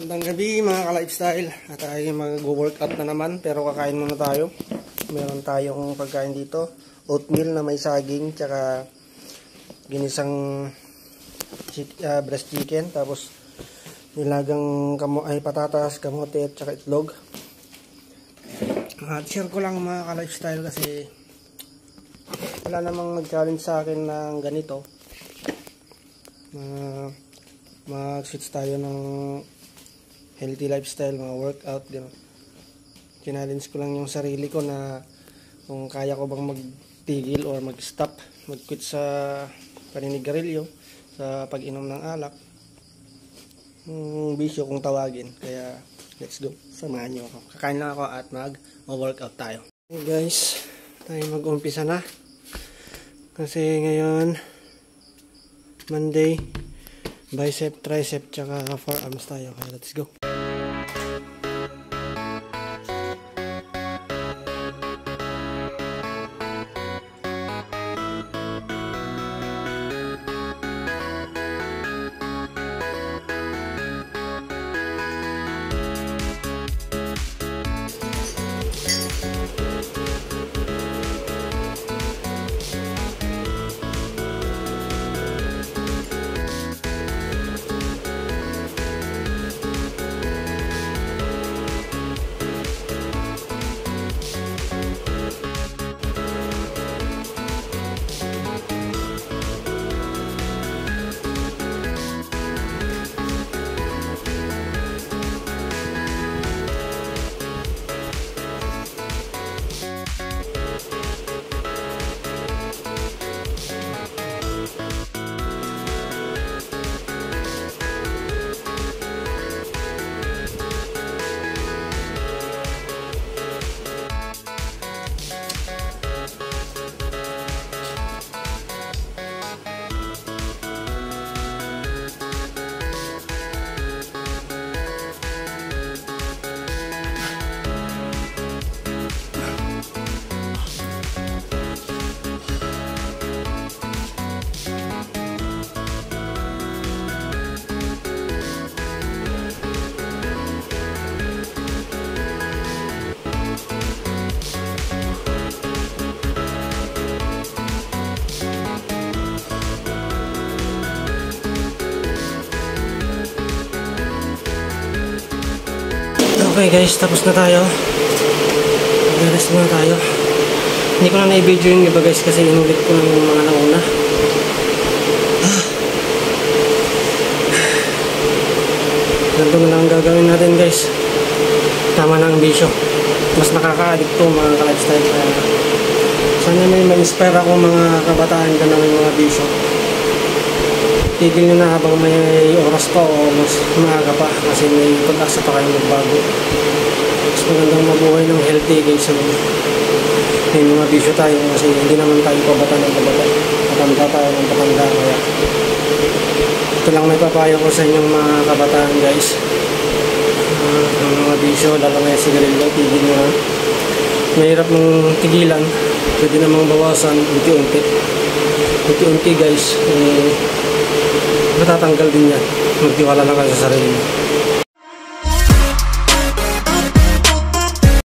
Magandang gabi mga ka-lifestyle. At tayo mag-workout na naman, pero kakain muna tayo. Meron tayong pagkain dito, oatmeal na may saging, tsaka ginisang breast chicken, tapos nilagang patatas, kamote, at tsaka itlog. At share ko lang mga ka-lifestyle kasi wala namang nag-challenge sa akin ng ganito. Mag-switch tayo ng healthy lifestyle, mga workout, diba? Challenge ko lang yung sarili ko na kung kaya ko bang magtigil or mag-stop, mag-quit sa paninigarilyo, sa pag-inom ng alak, bisyo kung tawagin. Kaya let's go, samahan nyo ako. Kakain lang ako at mag-workout tayo. Okay guys, tayo mag-umpisa na kasi ngayon Monday, bicep, tricep, tsaka forearms tayo. Kaya let's go. Okay guys, tapos na tayo. Mag-rest muna tayo. Hindi ko na na-video yung iba guys kasi inulit ko na yung mga nauna. Ganito na lang ang gagawin natin guys. Tama na ang bisyo. Mas nakaka-addict to mga ka-lifestyle. Sana may ma-inspire ako mga kabataan ka na may mga bisyo. Tigil nyo na habang may oras pa o mas maaga pa kasi may pag-asa pa kayo magbago. Mas magandang mabuhay ng healthy guys. May mga bisyo tayo kasi hindi naman tayo pabata ng pabata. Patanda tayo ng patanda. Kaya ito lang may papayo ko sa inyong mga kabataan guys. Ang mga bisyo, lalo na yung sigarilyo, tigil nyo na. Mahirap mong tigilan. Pwede namang bawasan unti-unti. Unti-unti guys. Matatanggal din yan. Magtiwala lang kayo sa sarili.